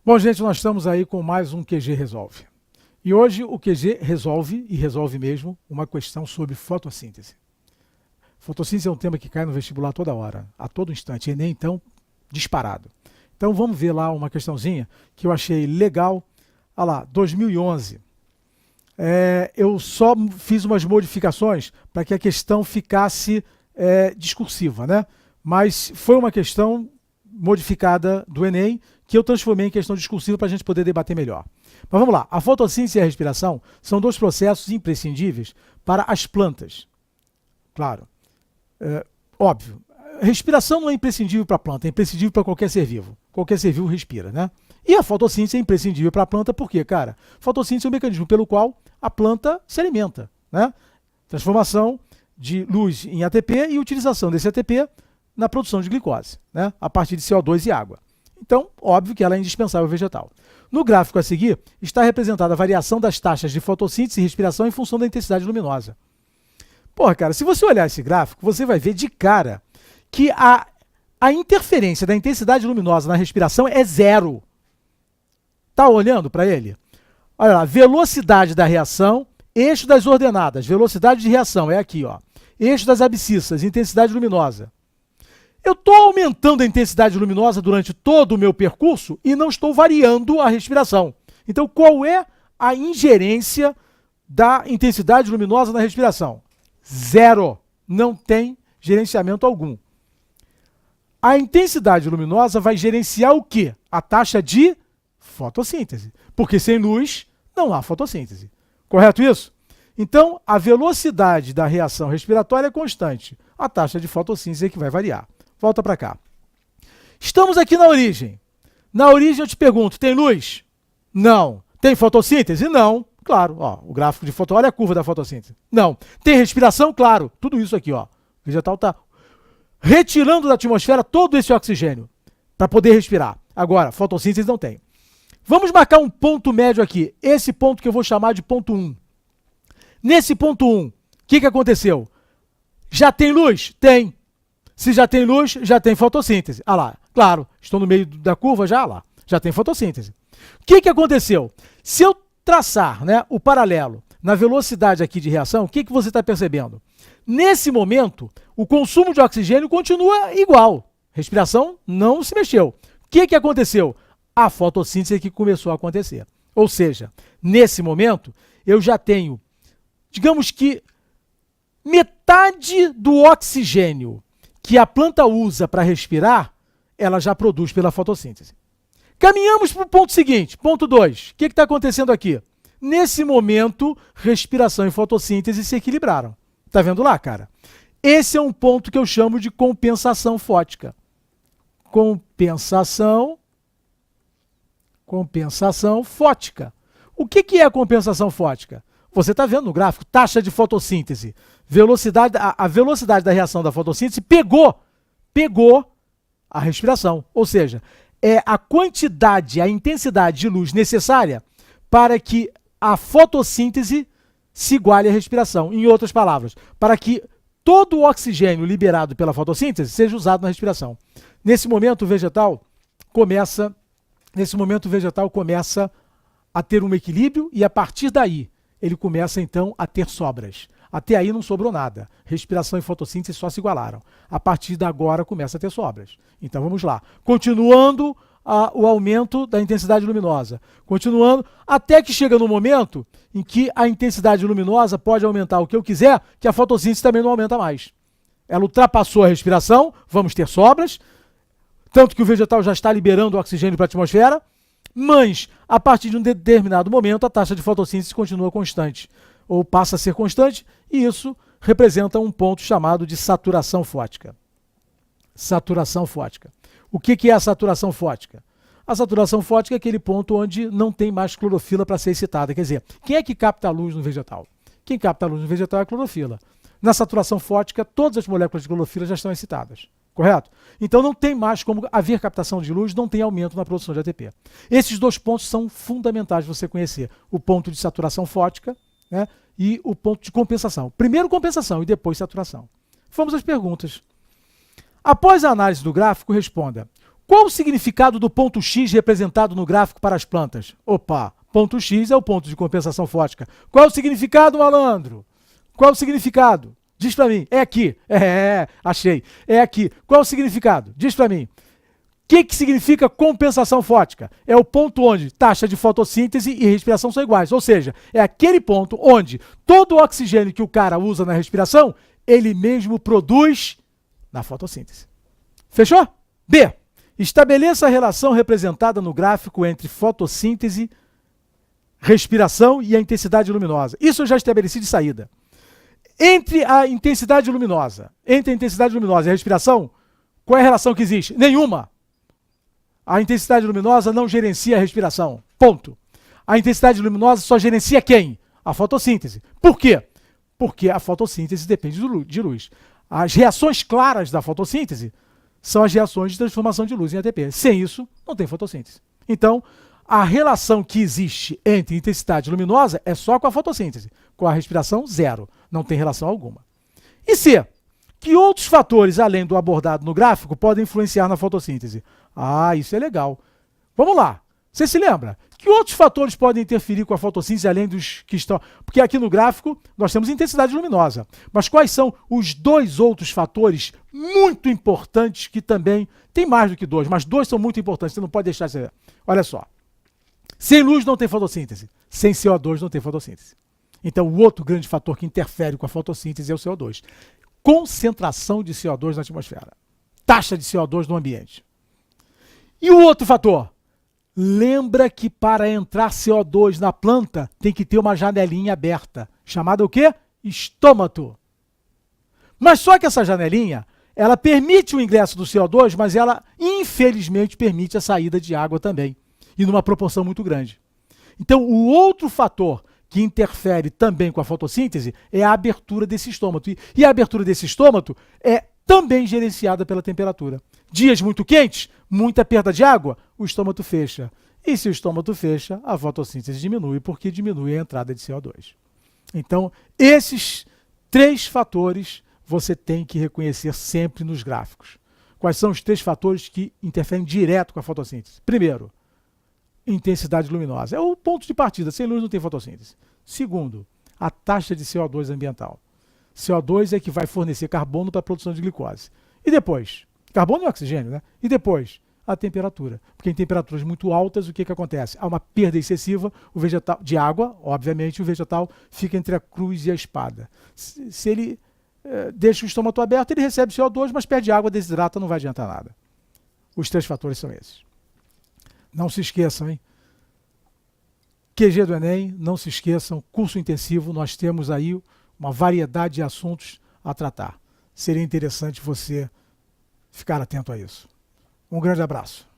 Bom, gente, nós estamos aí com mais um QG Resolve. E hoje o QG resolve, e resolve mesmo, uma questão sobre fotossíntese. Fotossíntese é um tema que cai no vestibular toda hora, a todo instante, Enem, então, disparado. Então vamos ver lá uma questãozinha que eu achei legal. Olha lá, 2011. Eu só fiz umas modificações para que a questão ficasse discursiva, né? Mas foi uma questão modificada do Enem que eu transformei em questão discursiva para a gente poder debater melhor. Mas vamos lá, a fotossíntese e a respiração são dois processos imprescindíveis para as plantas. Claro, óbvio, respiração não é imprescindível para a planta, é imprescindível para qualquer ser vivo. Qualquer ser vivo respira, né? E a fotossíntese é imprescindível para a planta porque, cara, fotossíntese é um mecanismo pelo qual a planta se alimenta, né? Transformação de luz em ATP e utilização desse ATP na produção de glicose, né? A partir de CO2 e água. Então, óbvio que ela é indispensável ao vegetal. No gráfico a seguir, está representada a variação das taxas de fotossíntese e respiração em função da intensidade luminosa. Porra, cara, se você olhar esse gráfico, você vai ver de cara que a interferência da intensidade luminosa na respiração é zero. Tá olhando para ele? Olha lá, velocidade da reação, eixo das ordenadas, velocidade de reação, é aqui, ó. Eixo das abscissas, intensidade luminosa. Eu estou aumentando a intensidade luminosa durante todo o meu percurso e não estou variando a respiração. Então, qual é a ingerência da intensidade luminosa na respiração? Zero. Não tem gerenciamento algum. A intensidade luminosa vai gerenciar o quê? A taxa de fotossíntese. Porque sem luz não há fotossíntese. Correto isso? Então, a velocidade da reação respiratória é constante. A taxa de fotossíntese é que vai variar. Volta para cá. Estamos aqui na origem. Na origem eu te pergunto, tem luz? Não. Tem fotossíntese? Não. Claro, ó, o gráfico de foto, olha a curva da fotossíntese. Não. Tem respiração? Claro. Tudo isso aqui, ó. O vegetal está retirando da atmosfera todo esse oxigênio para poder respirar. Agora, fotossíntese não tem. Vamos marcar um ponto médio aqui. Esse ponto que eu vou chamar de ponto 1. Nesse ponto 1, o que aconteceu? Já tem luz? Tem. Se já tem luz, já tem fotossíntese. Ah lá, claro, estou no meio da curva, já tem fotossíntese. O que aconteceu? Se eu traçar, né, o paralelo na velocidade aqui de reação, o que você está percebendo? Nesse momento, o consumo de oxigênio continua igual. Respiração não se mexeu. O que aconteceu? A fotossíntese que começou a acontecer. Ou seja, nesse momento, eu já tenho, digamos que, metade do oxigênio que a planta usa para respirar, ela já produz pela fotossíntese. Caminhamos para o ponto seguinte, ponto 2. O que está acontecendo aqui? Nesse momento, respiração e fotossíntese se equilibraram. Está vendo lá, cara? Esse é um ponto que eu chamo de compensação fótica. Compensação fótica. O que é a compensação fótica? Você está vendo no gráfico, taxa de fotossíntese, a velocidade da reação da fotossíntese pegou a respiração. Ou seja, é a quantidade, a intensidade de luz necessária para que a fotossíntese se iguale à respiração. Em outras palavras, para que todo o oxigênio liberado pela fotossíntese seja usado na respiração. Nesse momento, o vegetal começa a ter um equilíbrio e, a partir daí, ele começa, então, a ter sobras. Até aí não sobrou nada. Respiração e fotossíntese só se igualaram. A partir de agora começa a ter sobras. Então, vamos lá. Continuando o aumento da intensidade luminosa. Continuando, até que chega no momento em que a intensidade luminosa pode aumentar o que eu quiser, que a fotossíntese também não aumenta mais. Ela ultrapassou a respiração, vamos ter sobras, tanto que o vegetal já está liberando o oxigênio para a atmosfera, mas, a partir de um determinado momento, a taxa de fotossíntese continua constante, ou passa a ser constante, e isso representa um ponto chamado de saturação fótica. Saturação fótica. O que é a saturação fótica? A saturação fótica é aquele ponto onde não tem mais clorofila para ser excitada. Quer dizer, quem é que capta a luz no vegetal? Quem capta a luz no vegetal é a clorofila. Na saturação fótica, todas as moléculas de clorofila já estão excitadas. Correto? Então não tem mais como haver captação de luz, não tem aumento na produção de ATP. Esses dois pontos são fundamentais de você conhecer. O ponto de saturação fótica, né, e o ponto de compensação. Primeiro compensação e depois saturação. Vamos às perguntas. Após a análise do gráfico, responda: Qual o significado do ponto X representado no gráfico para as plantas? Opa, ponto X é o ponto de compensação fótica. Qual o significado, malandro? Qual o significado? Diz para mim. É aqui. Achei. É aqui. Qual o significado? Diz para mim. O que significa compensação fótica? É o ponto onde taxa de fotossíntese e respiração são iguais. Ou seja, é aquele ponto onde todo o oxigênio que o cara usa na respiração, ele mesmo produz na fotossíntese. Fechou? B. Estabeleça a relação representada no gráfico entre fotossíntese, respiração e a intensidade luminosa. Isso eu já estabeleci de saída. Entre a intensidade luminosa e a respiração, qual é a relação que existe? Nenhuma. A intensidade luminosa não gerencia a respiração. Ponto. A intensidade luminosa só gerencia quem? A fotossíntese. Por quê? Porque a fotossíntese depende de luz. As reações claras da fotossíntese são as reações de transformação de luz em ATP. Sem isso, não tem fotossíntese. Então, a relação que existe entre intensidade luminosa é só com a fotossíntese. Com a respiração, zero. Não tem relação alguma. E C. Que outros fatores, além do abordado no gráfico, podem influenciar na fotossíntese? Ah, isso é legal. Vamos lá. Você se lembra? Que outros fatores podem interferir com a fotossíntese, além dos que estão... Porque aqui no gráfico nós temos intensidade luminosa. Mas quais são os dois outros fatores muito importantes que também... Tem mais do que dois, mas dois são muito importantes. Você não pode deixar de ser. Olha só. Sem luz não tem fotossíntese. Sem CO2 não tem fotossíntese. Então, o outro grande fator que interfere com a fotossíntese é o CO2. Concentração de CO2 na atmosfera. Taxa de CO2 no ambiente. E o outro fator? Lembra que para entrar CO2 na planta tem que ter uma janelinha aberta, chamada o quê? Estômato. Mas só que essa janelinha, ela permite o ingresso do CO2, mas ela, infelizmente, permite a saída de água também, e numa proporção muito grande. Então, o outro fator que interfere também com a fotossíntese é a abertura desse estômato. E a abertura desse estômato é também gerenciada pela temperatura. Dias muito quentes, muita perda de água, o estômato fecha. E se o estômato fecha, a fotossíntese diminui, porque diminui a entrada de CO2. Então, esses três fatores você tem que reconhecer sempre nos gráficos. Quais são os três fatores que interferem direto com a fotossíntese? Primeiro, intensidade luminosa. É o ponto de partida. Sem luz não tem fotossíntese. Segundo, a taxa de CO2 ambiental. CO2 é que vai fornecer carbono para a produção de glicose. E depois? Carbono e oxigênio, né? E depois? A temperatura. Porque em temperaturas muito altas, o que acontece? Há uma perda excessiva o vegetal, de água, obviamente, o vegetal fica entre a cruz e a espada. Se ele deixa o estômago aberto, ele recebe CO2, mas perde água, desidrata, não vai adiantar nada. Os três fatores são esses. Não se esqueçam, hein? QG do Enem, não se esqueçam, curso intensivo, nós temos aí uma variedade de assuntos a tratar. Seria interessante você ficar atento a isso. Um grande abraço.